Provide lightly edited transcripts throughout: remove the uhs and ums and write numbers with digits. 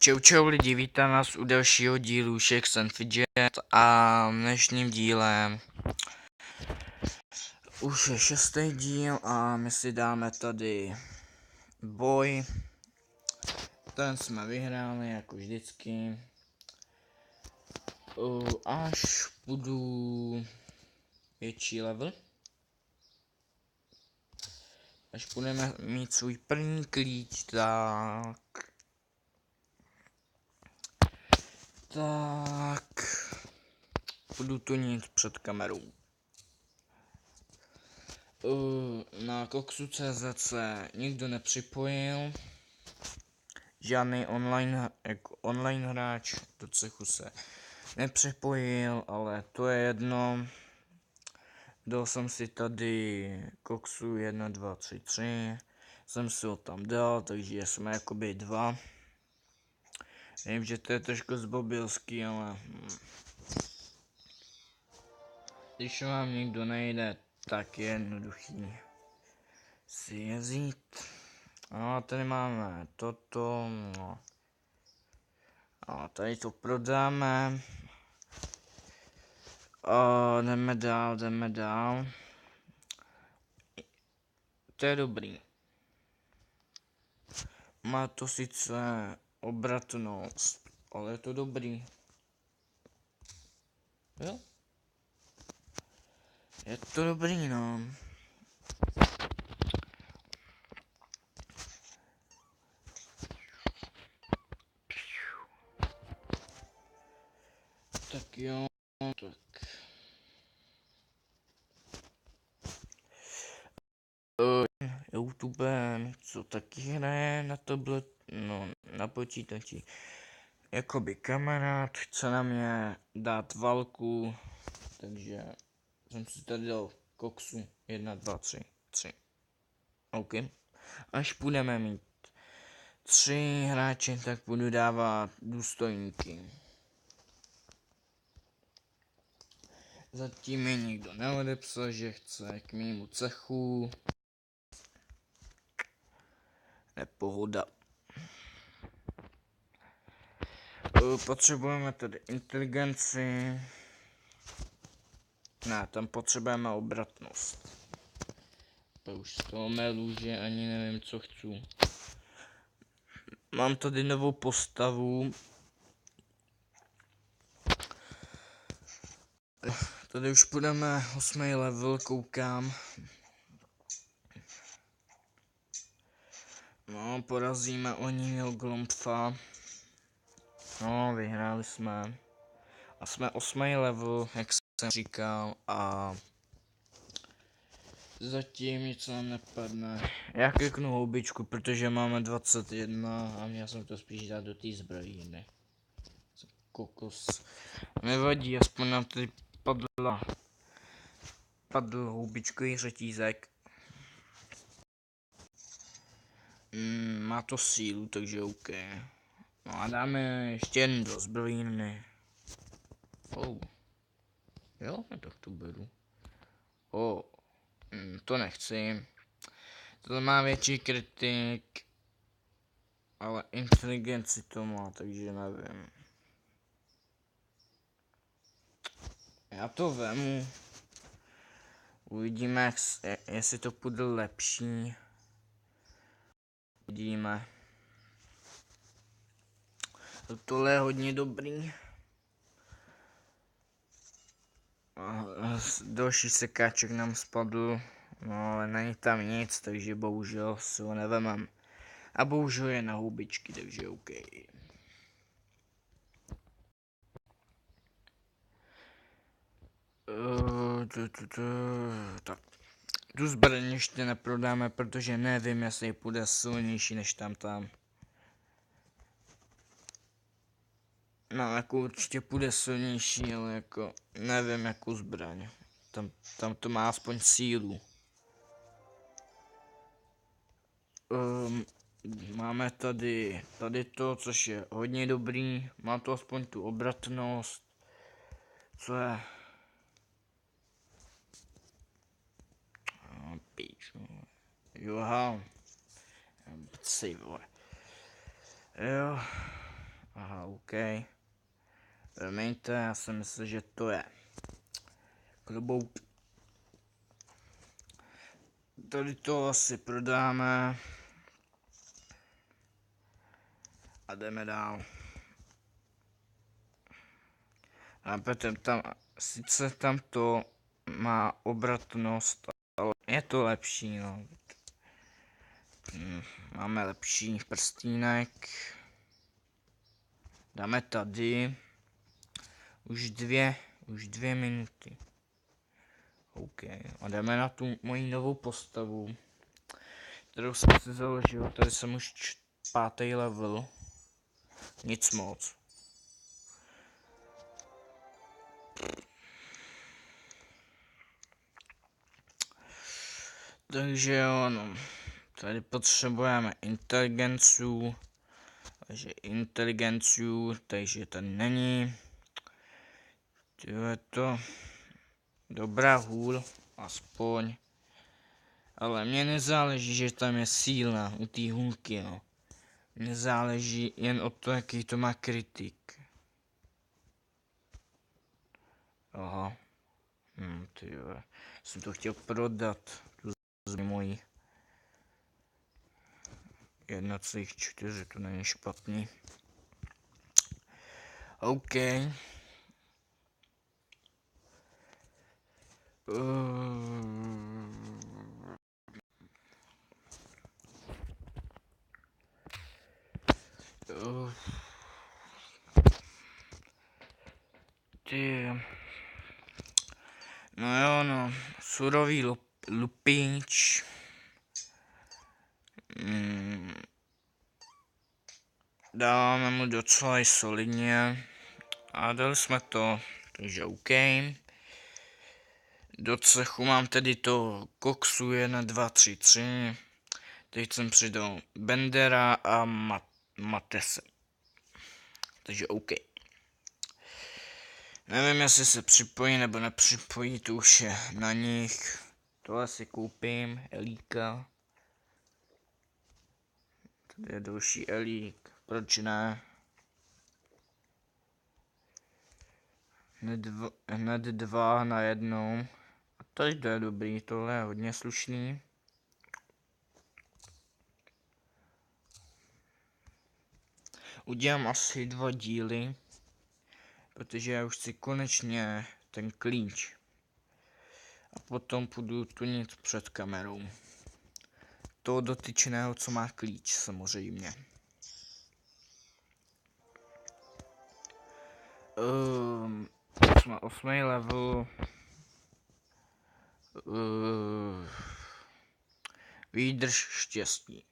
Čau čau lidi, vítám vás u dalšího dílu Shakes and Fidget a v dnešním díle už je 6. díl a my si dáme tady boj. Ten jsme vyhráli jako vždycky. Až budu větší level. Až budeme mít svůj první klíč, tak budu to nít před kamerou. Na Koksu.cz se nikdo nepřipojil, žádný online hráč do cechu se nepřipojil, ale to je jedno. Dal jsem si tady Koksu 1, 2, 3, 3, jsem si ho tam dal, takže jsme jakoby dva. Vím, že to je trošku zbobilský, ale když vám nikdo nejde, tak je jednoduchý si je vzít. A tady máme toto, no. A tady to prodáme. A jdeme dál. To je dobrý. Má to sice obratnost, ale je to dobrý. Jo? Je to dobrý, no. Tak jo, tak. YouTube, co taky hraje na tablet, no, na počítači. Jakoby kamarád chce na mě dát válku, takže jsem si tady dal Koksu 1, 2, 3, 3. OK. Až budeme mít 3 hráče, tak budu dávat důstojníky. Zatím mi nikdo neodepsal, že chce k mému cechu. Nepohoda. Potřebujeme tady inteligenci. Ne, tam potřebujeme obratnost. To už z toho mailu, že ani nevím, co chci. Mám tady novou postavu. Tady už půjdeme 8. level, koukám. No, porazíme oni Glompfa. No, vyhráli jsme. A jsme 8. level, jak jsem říkal, a zatím nic nám nepadne. Já kliknu houbičku, protože máme 21 a měl jsem to spíš dát do té zbrojí, ne? Kokos. Nevadí, aspoň nám tady padl houbičkový řetízek. Má to sílu, takže OK. No a dáme ještě jednu do zbrojiny. Jo, tak to beru. To nechci. To má větší kritik, ale inteligenci to má, takže nevím. Já to vemu. Uvidíme, jestli to půjde lepší. Uvidíme. Tohle je hodně dobrý. Další sekáček nám spadl. No ale není tam nic, takže bohužel si ho nevemem. A bohužel je na houbičky, takže OK. Tak. Tu zbraň ještě neprodáme, protože nevím, jestli půjde silnější než tam. No, jako určitě půjde silnější, ale jako nevím, jakou zbraň. Tam to má aspoň sílu. Máme tady to, což je hodně dobrý. Má to aspoň tu obratnost. Co je? Píču. Joha. Pci, vole. Jo. Aha, OK. Promiňte, já jsem myslel, že to je klobouk. Tady to asi prodáme. A jdeme dál. A potom tam, sice tam to má obratnost, ale je to lepší, no. Máme lepší prstínek. Dáme tady. Už dvě minuty. OK. A jdeme na tu moji novou postavu, kterou jsem si založil. Tady jsem už 5. level. Nic moc. Takže jo, no. Tady potřebujeme inteligencu. Takže tady není. Tyhle to. Dobrá hůl, aspoň. Ale mně nezáleží, že tam je síla u té hůlky, no. Mně záleží jen o to, jaký to má kritik. Aha. Tyhle. Jsem to chtěl prodat. Tu zemi mojí. 1,4, to není špatný. OK. No jo, no. Surový lupíč. Dáváme mu docela solidně. A dali jsme to, takže OK. Do cechu mám tedy to koksu 1, 2, 3, 3. Teď jsem přidal Bendera a Matese. Takže OK. Nevím, jestli se připojí nebo nepřipojí, to už je na nich. Tohle si koupím, Elíka. Tady je další Elík, proč ne? Hned dva na jednou. A to je dobrý, tohle je hodně slušný. Udělám asi 2 díly, protože já už chci konečně ten klíč. A potom půjdu tunit před kamerou. Toho dotyčného, co má klíč, samozřejmě. Jsme 8. level. Výdrž štěstí.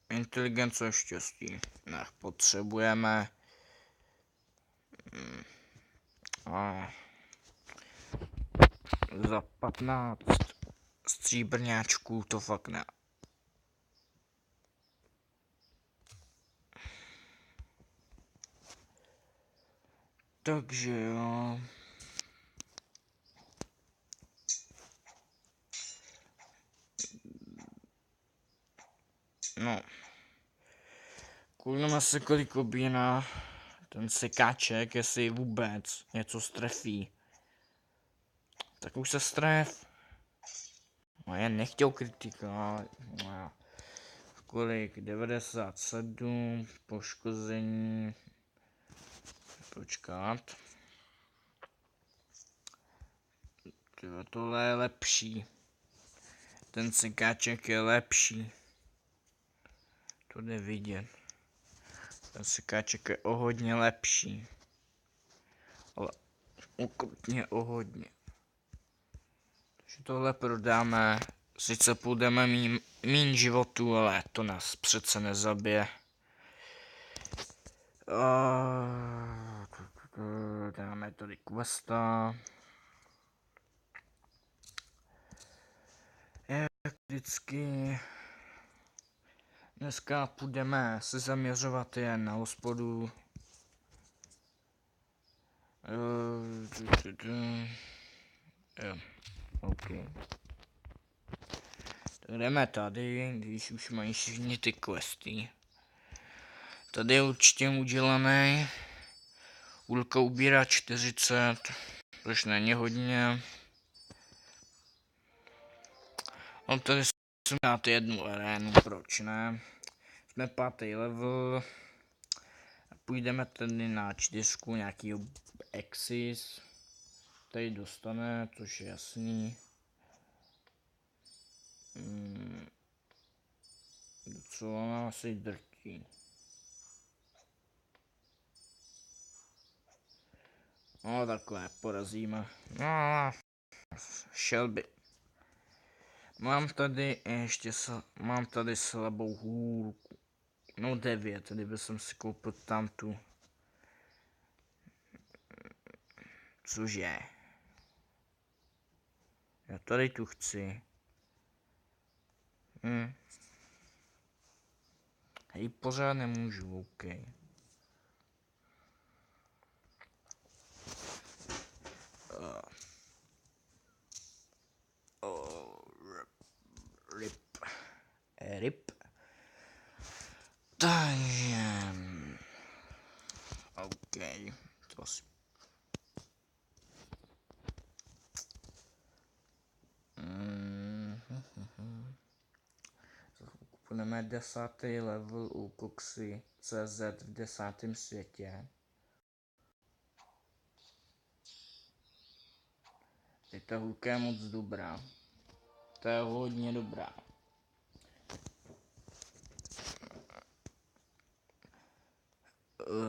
Inteligence štěstí. Potřebujeme. Za 15 stříbrňáčků to fakt ne. Takže jo. No. Koukneme se, kolik objíná ten sekáček, jestli vůbec něco strefí. Tak už se stref. No, já nechtěl kritika. No. Kolik? 97. Poškození. Počkat. Tohle je lepší. Ten sekáček je lepší. To jde vidět. Ten sekáček je o hodně lepší. Ale ukrutně o hodně. Takže tohle prodáme. Sice půjdeme míň životů, ale to nás přece nezabije. Dáme tady questa. Jak vždycky. Dneska půjdeme se zaměřovat jen na hospodu. Jo, OK. Tak jdeme tady, když už mají všichni ty questy. Tady je určitě udělaný. Ulka ubírá 40, což není hodně. No tady jsme dát jednu arénu, proč ne? Jsme 5. level. Půjdeme tedy na 4 nějakýho Exis. Tady dostane, což je jasný. Docela nás asi drtí. No takhle, porazíme. No, šel by. Mám tady slabou hůlku. No 9, tady bych si koupil tam tu. Cože? Já tady tu chci. Hej, pořád nemůžu, OK. Rip. Takže... OK, to asi... Budeme 10. level u Koxy CZ v 10. světě. Teď ta hůlka je moc dobrá. To je hodně dobrá.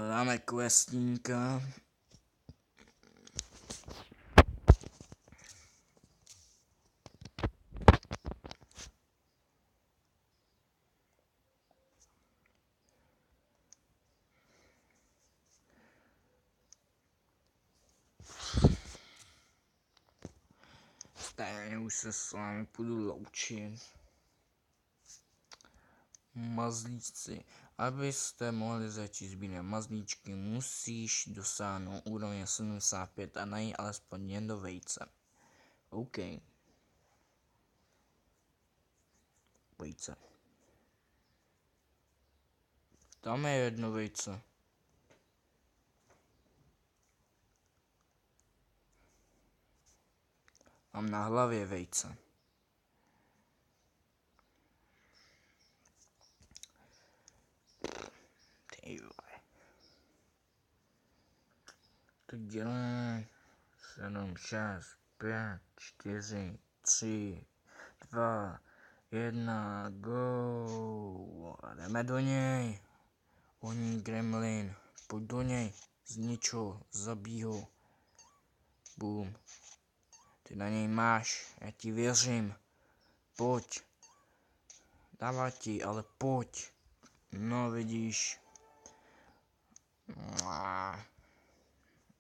Dáme questníka. Stejně už se s vámi půjdu loučit. Mazlíčci. Abyste mohli začít sbírat mazlíčky, musíš dosáhnout úrovně 75 a najít alespoň jedno vejce. OK. Vejce. Tam je jedno vejce. Mám na hlavě vejce. Ty vole. To dělej. 7, 6, 5, 4, 3, 2, 1, go. A jdeme do něj. Oní gremlin. Pojď do něj. Znič ho. Zabij ho. Boom. Ty na něj máš. Já ti věřím. Pojď. Dává ti, ale pojď. No vidíš.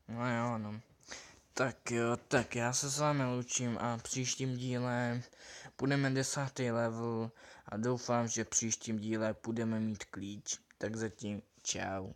No jo, no. Tak jo, tak já se s vámi loučím a příštím díle budeme 10. level a doufám, že v příštím díle budeme mít klíč. Tak zatím čau.